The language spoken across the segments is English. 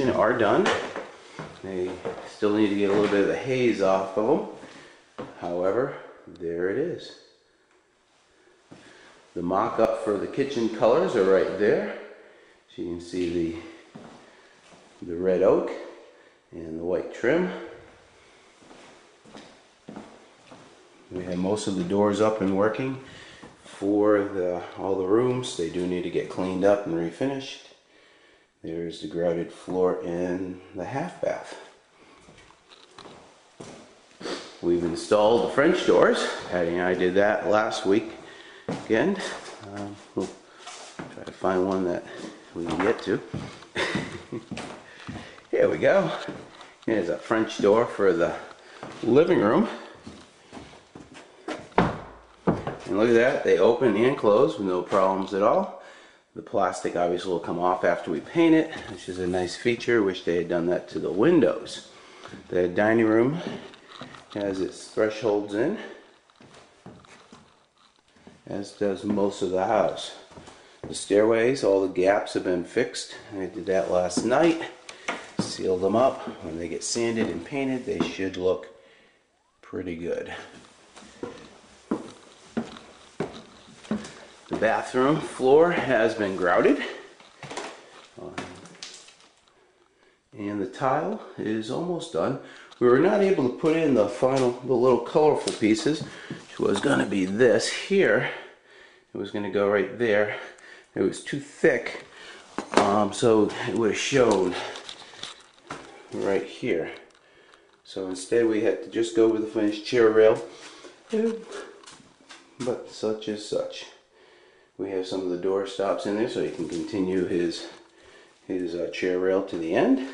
are done. They still need to get a little bit of the haze off of them. However, there it is. The mock-up for the kitchen colors are right there. So you can see the red oak and the white trim. We have most of the doors up and working for all the rooms. They do need to get cleaned up and refinished. There's the grouted floor in the half bath. We've installed the French doors. Patty and I did that last week again. We'll try to find one that we can get to. Here we go. Here's a French door for the living room. And look at that, they open and close with no problems at all. The plastic obviously will come off after we paint it, which is a nice feature. Wish they had done that to the windows. The dining room has its thresholds in, as does most of the house. The stairways, all the gaps have been fixed. I did that last night. Sealed them up. When they get sanded and painted, they should look pretty good. The bathroom floor has been grouted. And the tile is almost done. We were not able to put in the little colorful pieces, which was going to be this here. It was going to go right there. It was too thick, so it would have shown right here. So instead we had to just go with the finished chair rail. But such is such. We have some of the door stops in there so he can continue his chair rail to the end.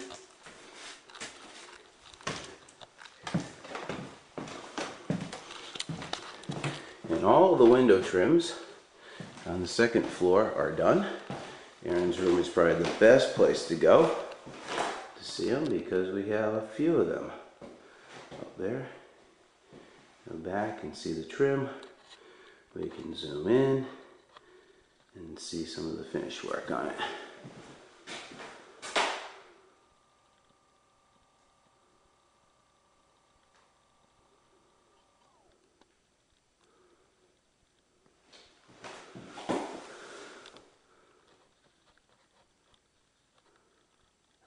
And all the window trims on the second floor are done. Aaron's room is probably the best place to go to see them because we have a few of them. Up there, go back and see the trim. We can zoom in and see some of the finish work on it.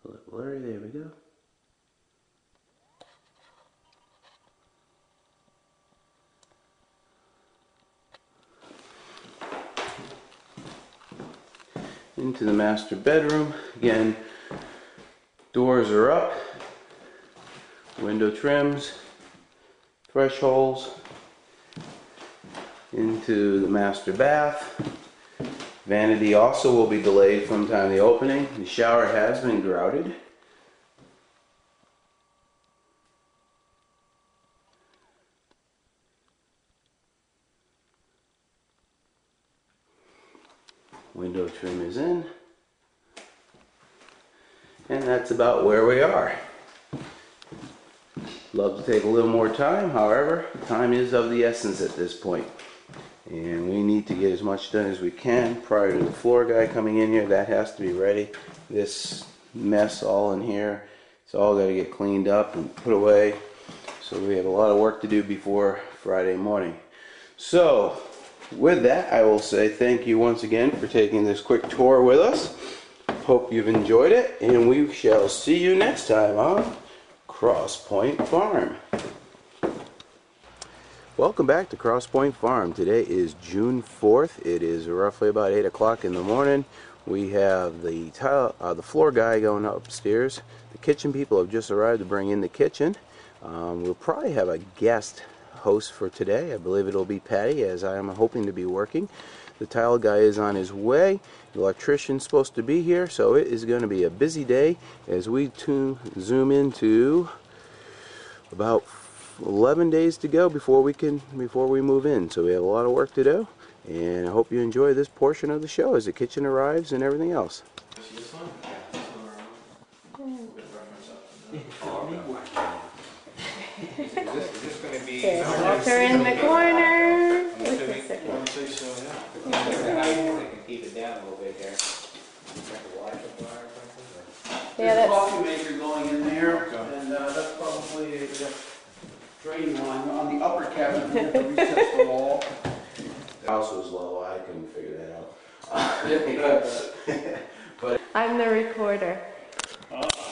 A little blurry, there we go. Into the master bedroom. Again, doors are up, window trims, thresholds, into the master bath. Vanity also will be delayed from the time of the opening. The shower has been grouted. Window trim is in. And that's about where we are. Love to take a little more time, however, time is of the essence at this point. And we need to get as much done as we can prior to the floor guy coming in here. That has to be ready. This mess all in here, it's all got to get cleaned up and put away. So we have a lot of work to do before Friday morning. So with that, I will say thank you once again for taking this quick tour with us. Hope you've enjoyed it, and we shall see you next time on Cross Point Farm. Welcome back to Cross Point Farm. Today is June 4th. It is roughly about 8 o'clock in the morning. We have the floor guy going upstairs. The kitchen people have just arrived to bring in the kitchen. We'll probably have a guest host for today. I believe it'll be Patty, as I am hoping to be working. The tile guy is on his way. The electrician's supposed to be here, so it is going to be a busy day as we zoom into about 11 days to go before we move in. So we have a lot of work to do, and I hope you enjoy this portion of the show as the kitchen arrives and everything else. Walter in the corner. Keep it down a little bit here. Yeah, There's a that's coffee maker going in there, and that's probably the drain line on the upper cabinet. We have to recess the wall. The house was low, I couldn't figure that out. I'm the recorder.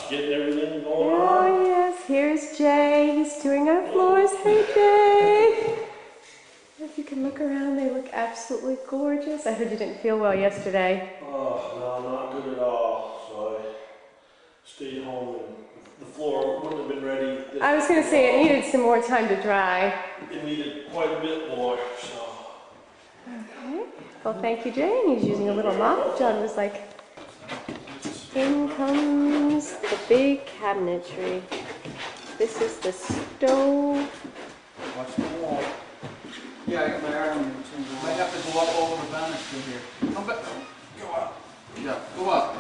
Getting everything going on. Oh yes, here's Jay. He's doing our floors. Hey Jay. If you can look around, they look absolutely gorgeous. I heard you didn't feel well yesterday. Oh, no, not good at all. So I stayed home and the floor wouldn't have been ready. I was going to say it needed some more time to dry. It needed quite a bit more, so. Okay. Well, thank you, Jay. And he's using a little mop. John was like, in comes the big cabinetry. This is the stove. Watch the wall. Yeah, I got my arm in it. Might have to go up over the banister here. Come back. Go up. Yeah, go up.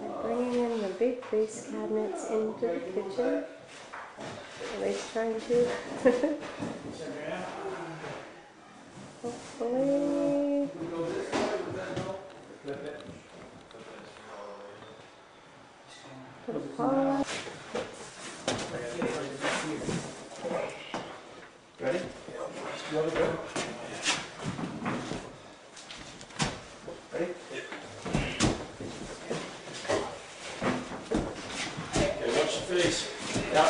We're bringing in the big base cabinets into the kitchen. At least trying to. Hopefully. Put a pause. Ready? Ready? Okay, watch your face. Here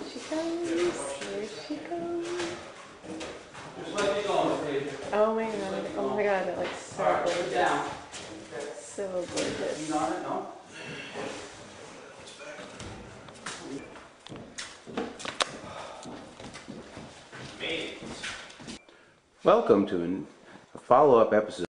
she comes. Here she comes. Just let me go, Dave. Oh my god. Oh my god. That looks so Alright, put it gorgeous. down. So gorgeous. You on it? No? Welcome to a follow-up episode